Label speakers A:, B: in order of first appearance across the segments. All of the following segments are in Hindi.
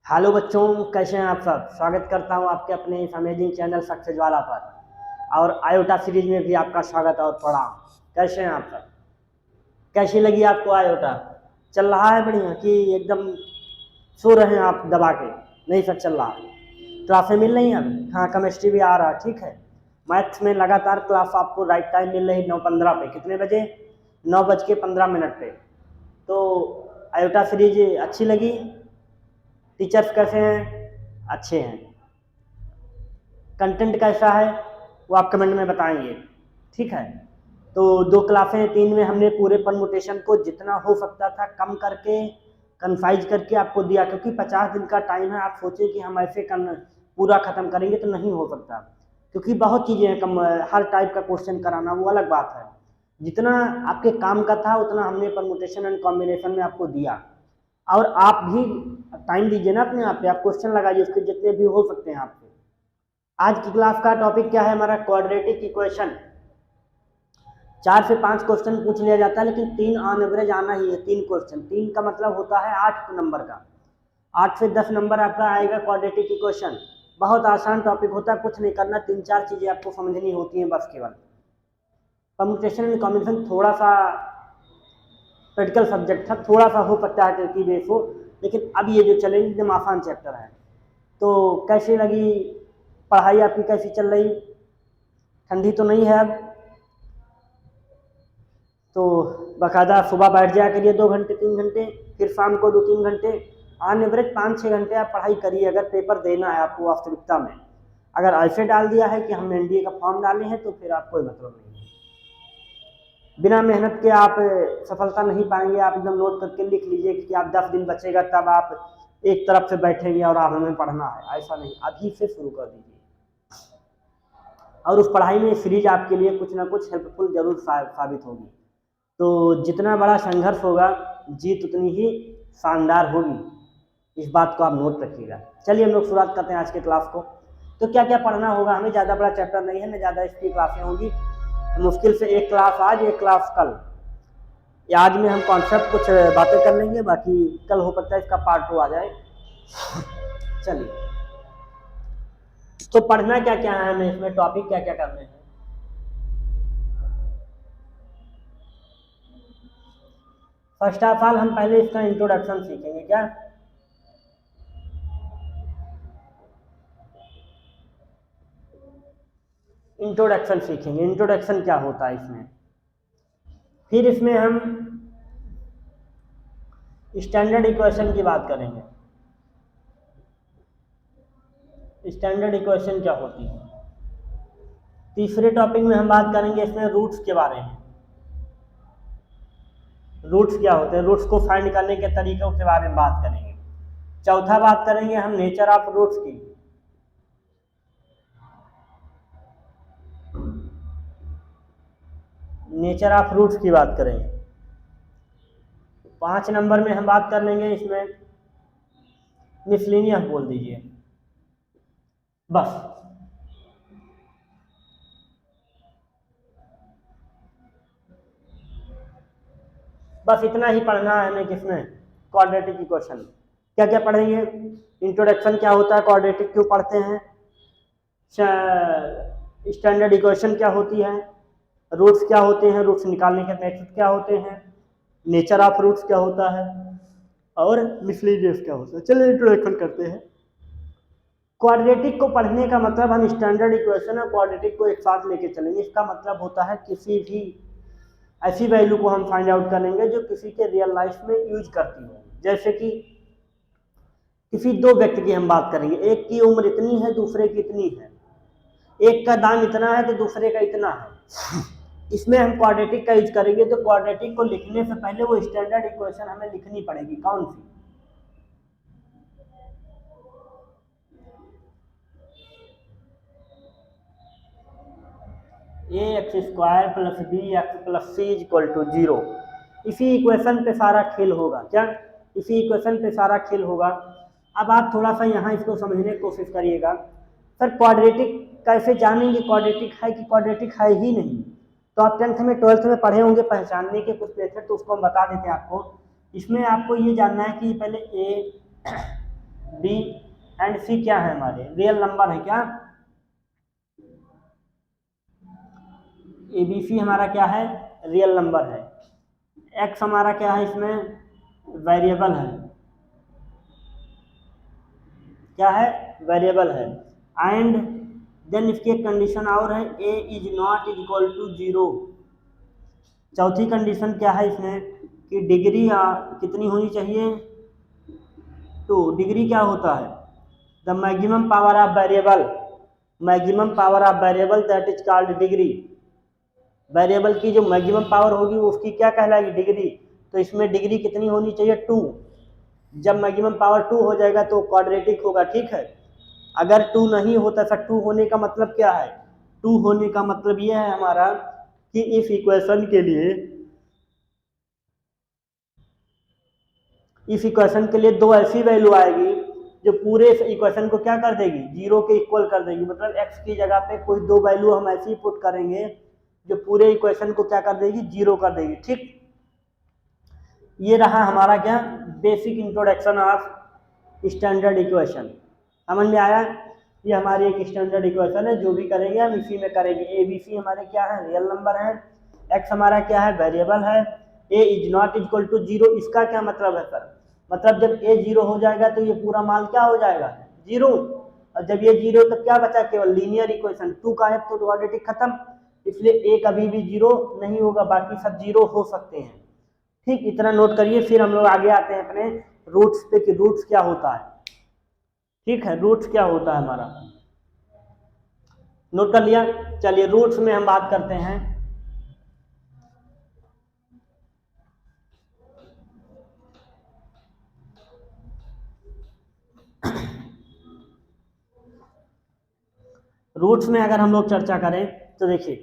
A: हेलो बच्चों, कैसे हैं आप सब। स्वागत करता हूं आपके अपने इस अमेजिंग चैनल सक्सेस वाला पर। और आयोटा सीरीज में भी आपका स्वागत और प्रणाम। कैसे हैं आप सब। कैसी लगी आपको आयोटा। चल रहा है बढ़िया कि एकदम सो रहे हैं आप दबा के। नहीं सर, चल रहा है। क्लासें मिल रही हैं अभी। हाँ, केमिस्ट्री भी आ रहा है, ठीक है। मैथ्स में लगातार क्लास आपको राइट टाइम मिल रही 9:15 पे। कितने बजे? 9:15 पे। तो आयोटा सीरीज अच्छी लगी। टीचर्स कैसे हैं? अच्छे हैं। कंटेंट कैसा है वो आप कमेंट में बताएंगे, ठीक है। तो 2 क्लासें 3 में हमने पूरे परमुटेशन को जितना हो सकता था कम करके कंसाइज करके आपको दिया, क्योंकि 50 दिन का टाइम है। आप सोचें कि हम ऐसे पूरा खत्म करेंगे तो नहीं हो सकता, क्योंकि बहुत चीज़ें हैं। कम हर टाइप का क्वेश्चन कराना वो अलग बात है। जितना आपके काम का था उतना हमने परमुटेशन एंड कॉम्बिनेशन में आपको दिया। और आप भी टाइम दीजिए ना अपने आप पे। आप क्वेश्चन लगाइए, उसके जितने भी हो सकते हैं आपसे। आज की क्लास का टॉपिक क्या है हमारा? Quadratic equation. 4 से 5 क्वेश्चन पूछ लिया जाता है, लेकिन 3 ऑन एवरेज आना ही है। 3 क्वेश्चन, 3 का मतलब होता है 8 नंबर का। 8 से 10 नंबर आपका आएगा क्वाड्रेटिक इक्वेशन। बहुत आसान टॉपिक होता है, कुछ नहीं करना, 3-4 चीज़ें आपको समझनी होती हैं बस केवल। परम्यूटेशन एंड कॉम्बिनेशन थोड़ा सा प्रैक्टिकल सब्जेक्ट था, थोड़ा सा हो सकता है ट्रिकी बेस हो, लेकिन अब ये जो चलेंगे एकदम आसान चैप्टर है। तो कैसी लगी पढ़ाई आपकी? कैसी चल रही? ठंडी तो नहीं है अब? तो बाकायदा सुबह बैठ जाया करिए 2 घंटे 3 घंटे, फिर शाम को 2-3 घंटे, ऑन एवरेज 5-6 घंटे आप पढ़ाई करिए। अगर पेपर देना है आपको वास्तविकता में। अगर ऐसे डाल दिया है कि हमने एनडीए का फॉर्म डाले हैं तो फिर आप कोई मतलब नहीं है। बिना मेहनत के आप सफलता नहीं पाएंगे। आप एकदम नोट करके लिख लीजिए कि आप 10 दिन बचेगा तब आप एक तरफ से बैठेंगे और आप हमें पढ़ना है, ऐसा नहीं। अभी से शुरू कर दीजिए। और उस पढ़ाई में सीरीज आपके लिए कुछ ना कुछ हेल्पफुल जरूर साबित होगी। तो जितना बड़ा संघर्ष होगा जीत उतनी ही शानदार होगी। इस बात को आप नोट रखिएगा। चलिए हम लोग शुरुआत करते हैं आज के क्लास को। तो क्या क्या पढ़ना होगा हमें? ज़्यादा बड़ा चैप्टर नहीं है, न ज़्यादा इसकी क्लासें होंगी। मुश्किल से 1 क्लास आज, 1 क्लास कल। आज में हम कॉन्सेप्ट कुछ बातें कर लेंगे, बाकी कल हो सकता है इसका पार्ट 2 आ जाए। चलिए, तो पढ़ना क्या क्या है हमें, इसमें टॉपिक क्या क्या करने हैं। फर्स्ट ऑफ ऑल हम पहले इसका इंट्रोडक्शन सीखेंगे। क्या? इंट्रोडक्शन सीखेंगे। इंट्रोडक्शन क्या होता है इसमें। फिर इसमें हम स्टैंडर्ड इक्वेशन की बात करेंगे। स्टैंडर्ड इक्वेशन क्या होती है। तीसरे टॉपिक में हम बात करेंगे इसमें रूट्स के बारे में। रूट्स क्या होते हैं, रूट्स को फाइंड करने के तरीकों के बारे में बात करेंगे। चौथा बात करेंगे हम नेचर ऑफ रूट्स की। नेचर ऑफ रूट्स की बात करेंगे। 5 नंबर में हम बात कर लेंगे इसमें मिसलेनियस बोल दीजिए बस। बस इतना ही पढ़ना है हमें। किसमें? Quadratic equation. क्या क्या पढ़ेंगे? इंट्रोडक्शन क्या होता है, क्वाड्रेटिक क्यों पढ़ते हैं, स्टैंडर्ड इक्वेशन क्या होती है, रूट्स क्या होते हैं, रूट्स निकालने के मेथड क्या होते हैं, नेचर ऑफ रूट्स क्या होता है, और मिसलेनियस क्या होता है। चलिए इंट्रोडक्शन करते हैं। क्वाड्रेटिक को पढ़ने का मतलब हम स्टैंडर्ड इक्वेशन और क्वाड्रेटिक को एक साथ लेके चलेंगे। इसका मतलब होता है किसी भी ऐसी वैल्यू को हम फाइंड आउट करेंगे जो किसी के रियल लाइफ में यूज करती हो। जैसे कि किसी 2 व्यक्ति की हम बात करेंगे, एक की उम्र इतनी है, दूसरे की इतनी है, एक का दाम इतना है तो दूसरे का इतना है। इसमें हम क्वाड्रेटिक का यूज करेंगे। तो क्वाड्रेटिक को लिखने से पहले वो स्टैंडर्ड इक्वेशन हमें लिखनी पड़ेगी। कौन सी? ax² + bx + c = 0। इसी इक्वेशन पे सारा खेल होगा। क्या? इसी इक्वेशन पे सारा खेल होगा। अब आप थोड़ा सा यहाँ इसको समझने की कोशिश करिएगा। सर क्वाड्रेटिक कैसे जानेंगे क्वाड्रेटिक है कि क्वाड्रेटिक है ही नहीं? तो आप 10th में 12th में पढ़े होंगे पहचानने के कुछ मेथड, तो उसको हम बता देते हैं आपको। इसमें आपको ये जानना है कि पहले ए बी एंड सी क्या है, हमारे रियल नंबर है क्या। ए बी सी हमारा क्या है, रियल नंबर है। एक्स हमारा क्या है, इसमें वेरिएबल है, क्या है, वेरिएबल है। एंड देन इसकी एक कंडीशन और है, A is not is equal to 0। चौथी कंडीशन क्या है इसमें कि डिग्री कितनी होनी चाहिए, 2। डिग्री क्या होता है, the maximum power of variable, maximum power of variable that is called degree. Variable की जो मैक्सिमम पावर होगी वो उसकी क्या कहलाएगी, डिग्री। तो इसमें डिग्री कितनी होनी चाहिए, 2। जब मैक्सिमम पावर 2 हो जाएगा तो क्वाड्रेटिक होगा, ठीक है। अगर 2 नहीं होता, सर 2 होने का मतलब क्या है, 2 होने का मतलब यह है हमारा कि इस इक्वेशन के लिए, इस इक्वेशन के लिए दो ऐसी वैल्यू आएगी जो पूरे इक्वेशन को क्या कर देगी, 0 के इक्वल कर देगी। मतलब x की जगह पे कोई दो वैल्यू हम ऐसी पुट करेंगे जो पूरे इक्वेशन को क्या कर देगी, 0 कर देगी, ठीक। ये रहा हमारा क्या, basic introduction of standard equation. समझ में आया, ये हमारी एक स्टैंडर्ड इक्वेशन है, जो भी करेंगे हम इसी में करेंगे। ए बी सी हमारे क्या है, रियल नंबर है। एक्स हमारा क्या है, वेरिएबल है। A is not equal to 0, इसका क्या मतलब है सर, मतलब जब ए 0 हो जाएगा तो ये पूरा मान क्या हो जाएगा, 0। और जब ये 0 तो क्या बचा, केवल लीनियर इक्वेशन, 2 का है तो क्वाड्रेटिक खत्म, इसलिए ए कभी भी 0 नहीं होगा, बाकी सब 0 हो सकते हैं, ठीक। इतना नोट करिए, फिर हम लोग आगे आते हैं अपने रूट्स पे कि रूट्स क्या होता है, ठीक है। रूट्स क्या होता है हमारा, नोट कर लिया। चलिए रूट्स में हम बात करते हैं। रूट्स में अगर हम लोग चर्चा करें तो देखिए,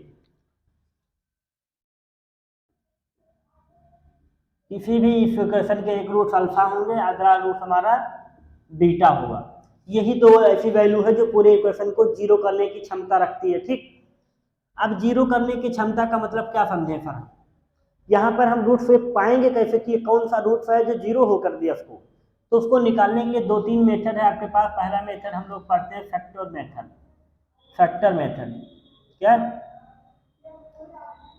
A: किसी भी इक्वेशन के एक रूट अल्फा होंगे, अगला रूट हमारा बीटा होगा। यही दो ऐसी वैल्यू है जो पूरे इक्वेशन को 0 करने की क्षमता रखती है, ठीक। अब 0 करने की क्षमता का मतलब क्या समझे सर, यहाँ पर हम रूट से पाएंगे कैसे कि कौन सा रूट है जो 0 होकर दिया उसको। तो उसको निकालने के लिए 2-3 मेथड है आपके पास। पहला मेथड हम लोग पढ़ते हैं फैक्टर मेथड, फैक्टर मेथड क्या,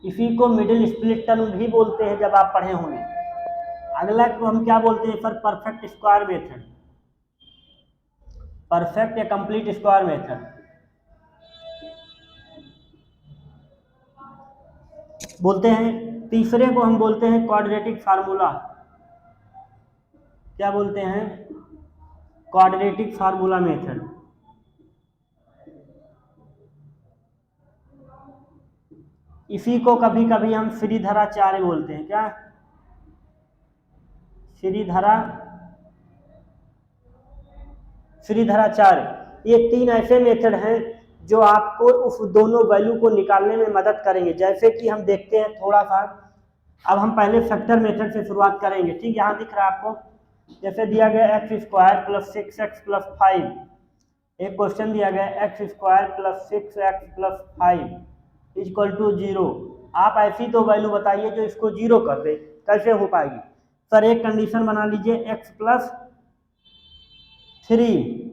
A: इसी को मिडिल स्प्लिट टर्म भी बोलते हैं जब आप पढ़े होंगे। अगला को हम क्या बोलते हैं sir, perfect square method, perfect या कंप्लीट स्क्वायर मेथड बोलते हैं। तीसरे को हम बोलते हैं क्वाड्रेटिक फार्मूला, क्या बोलते हैं, क्वाड्रेटिक फार्मूला मेथड। इसी को कभी कभी हम श्रीधराचार्य बोलते हैं, क्या, श्रीधराचार्य। ये 3 ऐसे मेथड हैं जो आपको उस दोनों वैल्यू को निकालने में मदद करेंगे। जैसे कि हम देखते हैं थोड़ा सा, अब हम पहले फैक्टर मेथड से शुरुआत करेंगे, ठीक। यहाँ दिख रहा है आपको, जैसे दिया गया x square plus 6x plus 5, एक क्वेश्चन दिया गया x square plus 6x plus 5 equal to 0। आप ऐसी दो वैल्यू बताइए जो इसको 0 कर दे, कैसे हो पाएगी सर। एक कंडीशन बना लीजिए x प्लस 3,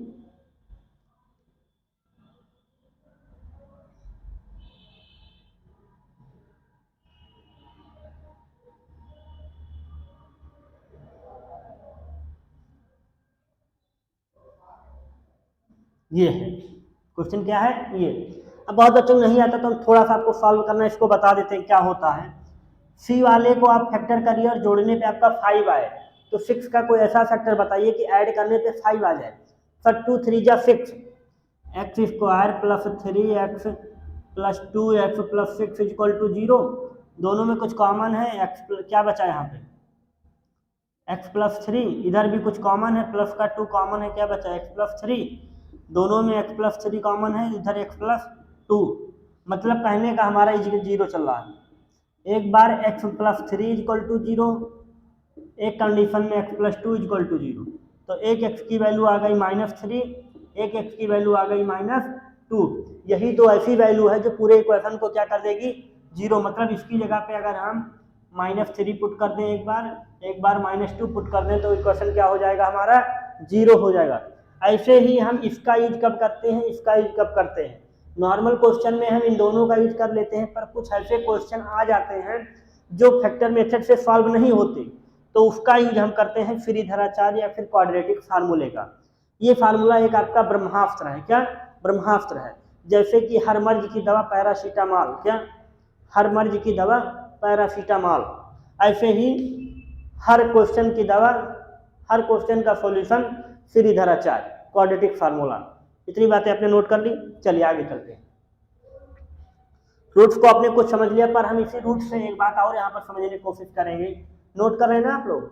A: ये है क्वेश्चन, क्या है ये। अब बहुत बच्चों को नहीं आता तो हम थोड़ा सा आपको सॉल्व करना इसको बता देते हैं क्या होता है। सी वाले को आप फैक्टर करिए और जोड़ने पे आपका 5 आए, तो 6 का कोई ऐसा फैक्टर बताइए कि ऐड करने पे 5 आ जाए। सर 2 3 जा 6, x square plus 3x plus 2x plus 6 equal to 0। दोनों में कुछ कॉमन है, एक्स क्या बचा यहाँ पे, x प्लस 3, इधर भी कुछ कॉमन है, प्लस का 2 कॉमन है, क्या बचा x प्लस 3। दोनों में x प्लस 3 कॉमन है, इधर x प्लस 2, मतलब कहने का हमारा 0 चल रहा है। एक बार x प्लस 3 इक्वल टू 0, एक कंडीशन में x प्लस 2 इक्वल टू 0। तो एक x की वैल्यू आ गई -3, एक x की वैल्यू आ गई -2। यही तो ऐसी वैल्यू है जो पूरे इक्वेशन को क्या कर देगी, 0। मतलब इसकी जगह पे अगर हम -3 पुट कर दें एक बार, एक बार -2 पुट कर दें तो इक्वेशन क्या हो जाएगा हमारा, 0 हो जाएगा। ऐसे ही हम इसका यूज कब करते हैं, इसका यूज कब करते हैं, नॉर्मल क्वेश्चन में हम इन दोनों का यूज कर लेते हैं, पर कुछ ऐसे क्वेश्चन आ जाते हैं जो फैक्टर मेथड से सॉल्व नहीं होते, तो उसका यूज हम करते हैं श्रीधराचार्य या फिर क्वाड्रेटिक फार्मूले का। ये फार्मूला एक आपका ब्रह्मास्त्र है, क्या ब्रह्मास्त्र है। जैसे कि हर मर्ज की दवा पैरासीटामॉल, क्या हर मर्ज की दवा पैरासीटामॉल, ऐसे ही हर क्वेश्चन की दवा, हर क्वेश्चन का सॉल्यूशन श्रीधराचार्य, क्वाड्रेटिक फार्मूला। इतनी बातें आपने नोट कर ली, चलिए आगे चलते हैं। रूट्स को आपने कुछ समझ लिया, पर हम इसी रूट से एक बात और यहाँ पर समझने की कोशिश करेंगे। नोट कर रहे हैं ना आप लोग,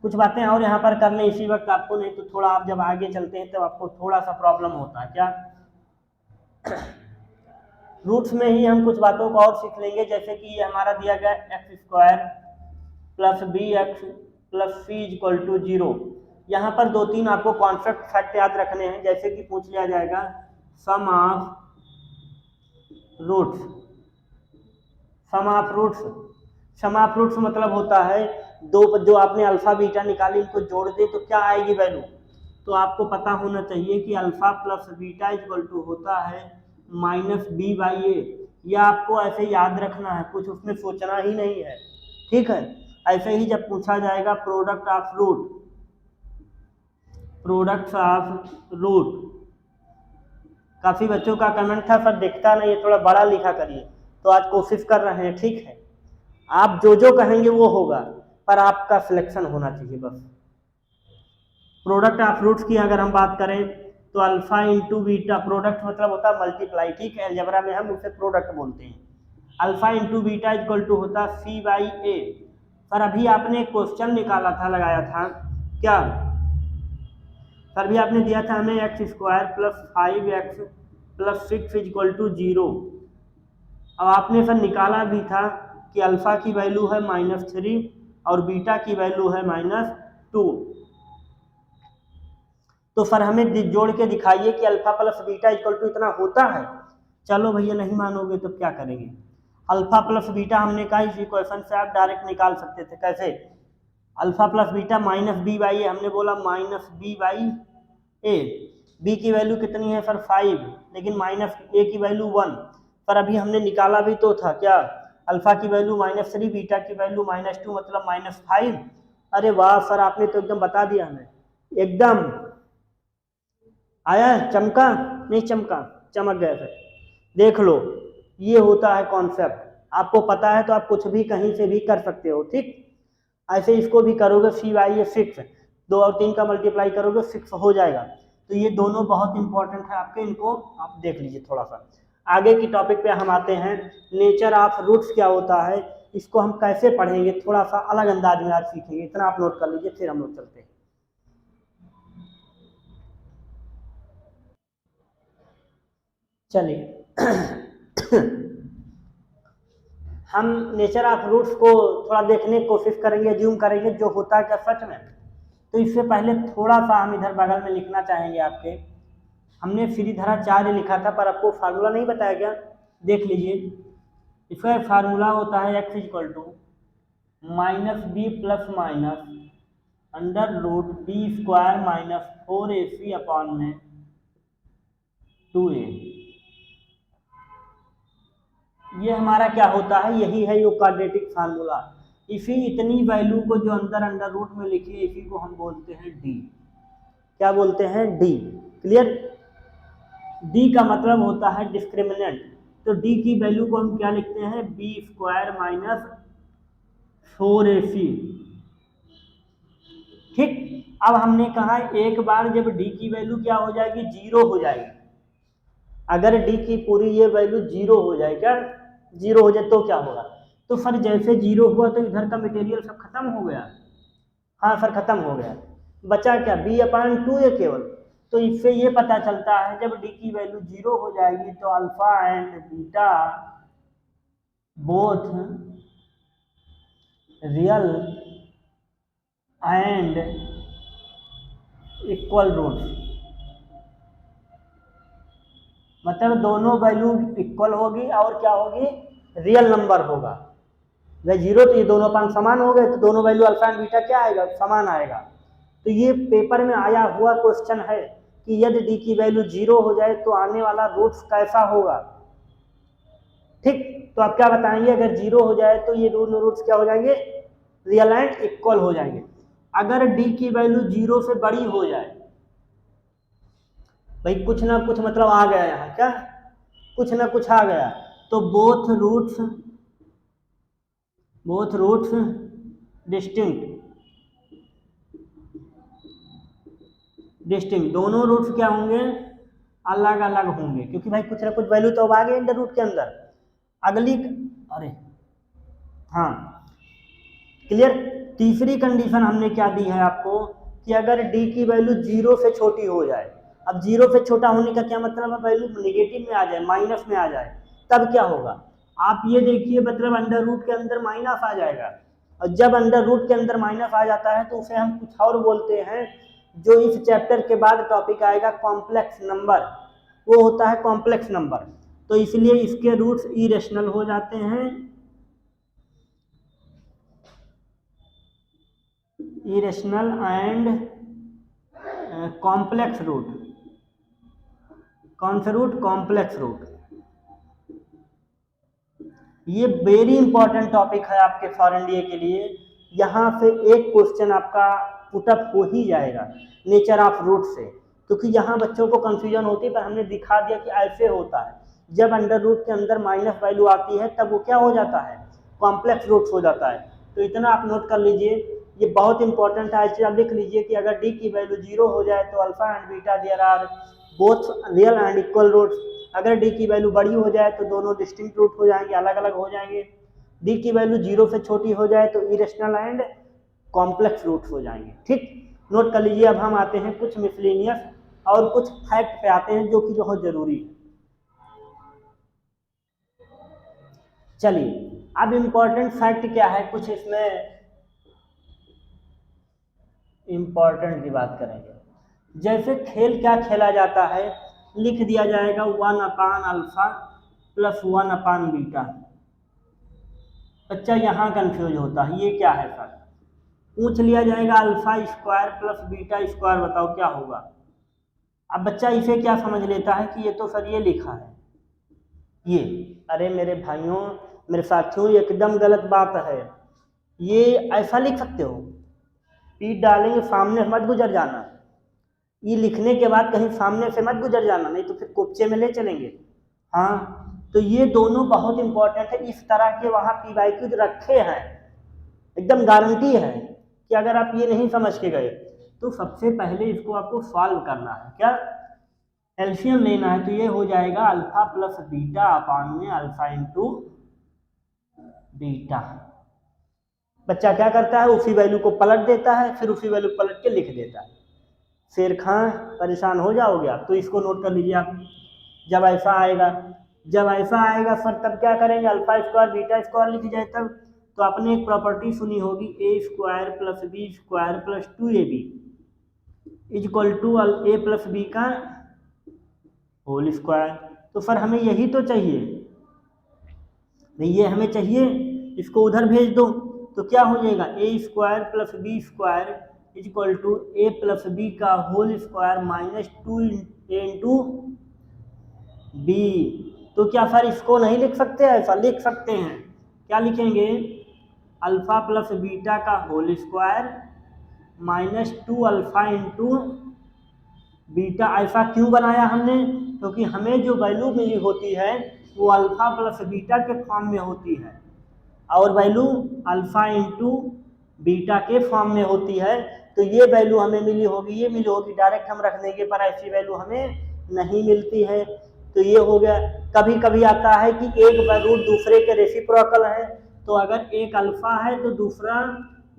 A: कुछ बातें और यहाँ पर कर लें इसी वक्त आपको, नहीं तो थोड़ा आप जब आगे चलते हैं तब आपको थोड़ा सा प्रॉब्लम होता है। क्या रूट्स में ही हम कुछ बातों को और सीख लेंगे, जैसे कि ये हमारा दिया गया x² + bx + c = 0। यहाँ पर 2-3 आपको कॉन्सेप्ट फैक्ट याद रखने हैं, जैसे कि पूछ लिया जाएगा sum of roots. Sum of roots मतलब होता है दो, जो आपने अल्फा बीटा निकाली इनको जोड़ दे तो क्या आएगी वैल्यू। तो आपको पता होना चाहिए कि अल्फा + बीटा = होता है -b/a। यह आपको ऐसे याद रखना है, कुछ उसमें सोचना ही नहीं है, ठीक है। ऐसे ही जब पूछा जाएगा प्रोडक्ट ऑफ रूट, काफी बच्चों का कमेंट था सर दिखता नहीं है, थोड़ा बड़ा लिखा करिए, तो आज कोशिश कर रहे हैं, ठीक है। आप जो जो कहेंगे वो होगा, पर आपका सिलेक्शन होना चाहिए बस। प्रोडक्ट ऑफ रूट्स की अगर हम बात करें तो अल्फा इंटू बीटा, प्रोडक्ट मतलब होता है मल्टीप्लाई, ठीक है, अलजेब्रा में हम उसे प्रोडक्ट बोलते हैं। अल्फा इंटू बीटा = होता है c/a। सर अभी आपने क्वेश्चन निकाला था, लगाया था क्या सर, भी आपने दिया था हमें x² + 5x + 6 = 0। अब आपने सर निकाला भी था कि अल्फा की वैल्यू है -3 और बीटा की वैल्यू है -2। तो सर हमें जोड़ के दिखाइए कि अल्फा + बीटा = इतना होता है। चलो भैया नहीं मानोगे तो क्या करेंगे, अल्फा + बीटा हमने कहा इस इक्वेशन से आप डायरेक्ट निकाल सकते थे। कैसे, अल्फा + बीटा -b/a, हमने बोला -b/a। b की वैल्यू कितनी है सर 5, लेकिन -a की वैल्यू 1। पर अभी हमने निकाला भी तो था क्या, अल्फा की वैल्यू -3, बीटा की वैल्यू -2 मतलब -5। अरे वाह सर, आपने तो एकदम बता दिया हमें, एकदम आया, चमका नहीं चमका, चमक गया सर। देख लो, ये होता है कॉन्सेप्ट, आपको पता है तो आप कुछ भी कहीं से भी कर सकते हो, ठीक। ऐसे इसको भी करोगे c/a 6, 2 और 3 का मल्टीप्लाई करोगे 6 हो जाएगा। तो ये दोनों बहुत इंपॉर्टेंट है आपके, इनको आप देख लीजिए थोड़ा सा। आगे की टॉपिक पे हम आते हैं, नेचर ऑफ रूट्स क्या होता है, इसको हम कैसे पढ़ेंगे, थोड़ा सा अलग अंदाज में आज सीखेंगे। इतना आप नोट कर लीजिए, फिर हम लोग चलते हैं। चलिए हम नेचर ऑफ रूट्स को थोड़ा देखने की कोशिश करेंगे, ज्यूम करेंगे जो होता है क्या सच में। तो इससे पहले थोड़ा सा हम इधर बगल में लिखना चाहेंगे आपके, हमने श्रीधराचार्य लिखा था पर आपको फार्मूला नहीं बताया गया, देख लीजिए। इसका फार्मूला होता है x = -b ± (b² - 4ac/2a)। ये हमारा क्या होता है, यही है यो क्वाड्रेटिक फार्मूला। इसी इतनी वैल्यू को जो अंदर रूट में लिखी है, इसी को हम बोलते हैं डी। क्या बोलते हैं, डी। क्लियर, डी का मतलब होता है डिस्क्रिमिनेंट। तो डी की वैल्यू को हम क्या लिखते हैं, b² - 4ac, ठीक। अब हमने कहा एक बार जब डी की वैल्यू क्या हो जाएगी, 0 हो जाएगी। अगर डी की पूरी ये वैल्यू 0 हो जाए, क्या 0 हो जाए तो क्या होगा, तो सर जैसे 0 हुआ तो इधर का मटेरियल सब खत्म हो गया। हाँ सर खत्म हो गया, बचा क्या b/2 है केवल। तो इससे ये पता चलता है जब डी की वैल्यू 0 हो जाएगी तो alpha and beta both real and equal roots, मतलब दोनों वैल्यू इक्वल होगी और क्या होगी, रियल नंबर होगा। वह जीरो, तो ये दोनों अपान समान हो गए, तो दोनों वैल्यू अल्फा एंड बीटा क्या आएगा, समान आएगा। तो ये पेपर में आया हुआ क्वेश्चन है कि यदि डी की वैल्यू जीरो हो जाए तो आने वाला रूट्स कैसा होगा। ठीक, तो आप क्या बताएंगे, अगर जीरो हो जाए तो ये दोनों रूट्स क्या हो जाएंगे, रियल एंड इक्वल हो जाएंगे। अगर डी की वैल्यू जीरो से बड़ी हो जाए, भाई कुछ ना कुछ मतलब आ गया यहाँ, क्या कुछ ना कुछ आ गया, तो बोथ रूट्स डिस्टिंक्ट दोनों रूट्स क्या होंगे, अलग अलग होंगे, क्योंकि भाई कुछ ना कुछ वैल्यू तो अब आ गई अंडर रूट के अंदर। अगली, अरे हाँ क्लियर। तीसरी कंडीशन हमने क्या दी है आपको कि अगर डी की वैल्यू जीरो से छोटी हो जाए। अब जीरो से छोटा होने का क्या मतलब है, वैल्यू नेगेटिव में आ जाए, माइनस में आ जाए, तब क्या होगा, आप ये देखिए, मतलब अंडर रूट के अंदर माइनस आ जाएगा, और जब अंडर रूट के अंदर माइनस आ जाता है तो उसे हम कुछ और बोलते हैं, जो इस चैप्टर के बाद टॉपिक आएगा कॉम्प्लेक्स नंबर, वो होता है कॉम्प्लेक्स नंबर। तो इसलिए इसके रूट्स इरेशनल हो जाते हैं, इरेशनल एंड कॉम्प्लेक्स रूट। कौन सा रूट, कॉम्प्लेक्स रूट। ये वेरी इंपॉर्टेंट टॉपिक है आपके फॉरेन डीए के लिए। यहाँ से एक क्वेश्चन आपका पुटअप हो ही जाएगा नेचर ऑफ रूट से, क्योंकि यहाँ बच्चों को कंफ्यूजन होती है, पर हमने दिखा दिया कि ऐसे होता है, जब अंडर रूट के अंदर माइनस वैल्यू आती है तब वो क्या हो जाता है, कॉम्प्लेक्स रूट्स हो जाता है। तो इतना आप नोट कर लीजिए, ये बहुत इंपॉर्टेंट है। ऐसे आप लिख लीजिए कि अगर डी की वैल्यू जीरो हो जाए तो alpha and beta there are both real and equal roots. अगर डी की वैल्यू बड़ी हो जाए तो दोनों डिस्टिंक्ट रूट हो जाएंगे, अलग अलग हो जाएंगे। डी की वैल्यू जीरो से छोटी हो जाए तो इरेशनल एंड कॉम्प्लेक्स रूट्स हो जाएंगे। ठीक, नोट कर लीजिए। अब हम आते हैं कुछ मिसलेनियस और कुछ फैक्ट पे आते हैं जो कि बहुत जरूरी है। चलिए, अब इंपॉर्टेंट फैक्ट क्या है, कुछ इसमें इंपॉर्टेंट की बात करेंगे। जैसे खेल क्या खेला जाता है, लिख दिया जाएगा 1 अल्फा प्लस 1 बीटा। बच्चा यहाँ कंफ्यूज होता है, ये क्या है सर। पूछ लिया जाएगा alpha square plus beta square, बताओ क्या होगा। अब बच्चा इसे क्या समझ लेता है कि ये तो सर ये लिखा है ये। अरे मेरे भाइयों, मेरे साथियों, एकदम गलत बात है। ये ऐसा लिख सकते हो, पीठ डालेंगे सामने मत गुजर जाना, ये लिखने के बाद कहीं सामने से मत गुजर जाना, नहीं तो फिर कोपचे में ले चलेंगे। हाँ, तो ये दोनों बहुत इंपॉर्टेंट है। इस तरह के वहाँ PYQ रखे हैं, एकदम गारंटी है कि अगर आप ये नहीं समझ के गए तो सबसे पहले इसको आपको सॉल्व करना है। क्या, एलसीएम लेना है। तो ये हो जाएगा अल्फा प्लस बीटा अपान में अल्फा इंटू बीटा। बच्चा क्या करता है, उसी वैल्यू को पलट देता है, फिर उसी वैल्यू पलट के लिख देता है। शेर खां परेशान हो जाओगे आप, तो इसको नोट कर लीजिए आप। जब ऐसा आएगा सर, तब क्या करेंगे, अल्फा स्क्वायर बीटा स्क्वायर लिख जाए तब। तो आपने एक प्रॉपर्टी सुनी होगी, A square plus B square plus 2ab equal to A plus B का होल स्क्वायर। तो सर हमें यही तो चाहिए, नहीं ये हमें चाहिए, इसको उधर भेज दो। तो क्या हो जाएगा, A square plus B square equal to A plus B का whole square minus 2a into B. तो क्या सर इसको नहीं लिख सकते, ऐसा लिख सकते हैं। क्या लिखेंगे, अल्फा प्लस बीटा का whole square minus 2 alpha into beta. ऐसा क्यों बनाया हमने, क्योंकि हमें जो वैल्यू मिली होती है वो अल्फा प्लस बीटा के फॉर्म में होती है, और वैल्यू अल्फा इंटू बीटा के फॉर्म में होती है। तो ये वैल्यू हमें मिली होगी, ये मिली होगी, डायरेक्ट हम रख देंगे, पर ऐसी वैल्यू हमें नहीं मिलती है। तो ये हो गया। कभी कभी आता है कि एक रूट दूसरे के रेसिप्रोकल है, तो अगर एक अल्फा है तो दूसरा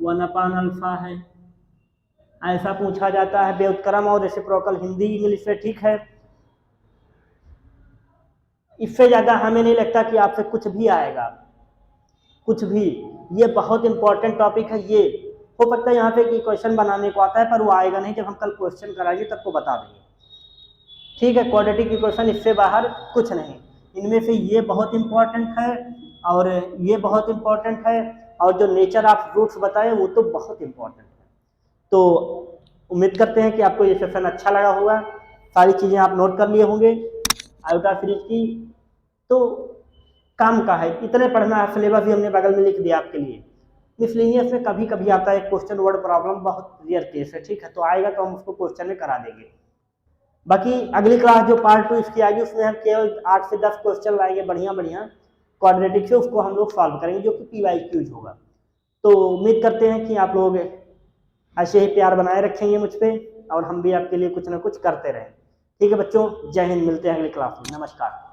A: 1/अल्फा है, ऐसा पूछा जाता है। व्युत्क्रम और रेसिप्रोकल हिंदी इंग्लिश से ठीक है। इससे ज़्यादा हमें नहीं लगता कि आपसे कुछ भी आएगा, कुछ भी। ये बहुत इंपॉर्टेंट टॉपिक है। ये हो सकता है यहाँ पे कि क्वेश्चन बनाने को आता है, पर वो आएगा नहीं, जब हम कल क्वेश्चन कराएंगे तब को बता देंगे। ठीक है, क्वाड्रेटिक इक्वेशन, इससे बाहर कुछ नहीं। इनमें से ये बहुत इंपॉर्टेंट है, और ये बहुत इम्पोर्टेंट है। और जो नेचर ऑफ रूट्स बताए वो तो बहुत इम्पोर्टेंट है। तो उम्मीद करते हैं कि आपको ये सेशन अच्छा लगा होगा, सारी चीज़ें आप नोट कर लिए होंगे आयोटा सीरीज की। तो काम का है, इतने पढ़ना है, सिलेबस भी हमने बगल में लिख दिया आपके लिए। मिसलेनियस में कभी कभी आता है क्वेश्चन वर्ड प्रॉब्लम, बहुत रेयर केस है, ठीक है, तो आएगा तो हम उसको क्वेश्चन में करा देंगे। बाकी अगली क्लास जो पार्ट 2 इसकी आएगी उसमें हम केवल 8 से 10 क्वेश्चन लाएंगे बढ़िया बढ़िया क्वाड्रेटिक से, उसको हम लोग सॉल्व करेंगे जो कि PYQs होगा। तो उम्मीद करते हैं कि आप लोग ऐसे ही प्यार बनाए रखेंगे मुझ पर, और हम भी आपके लिए कुछ ना कुछ करते रहें। ठीक है बच्चों, जय हिंद, मिलते हैं अगली क्लास में, नमस्कार।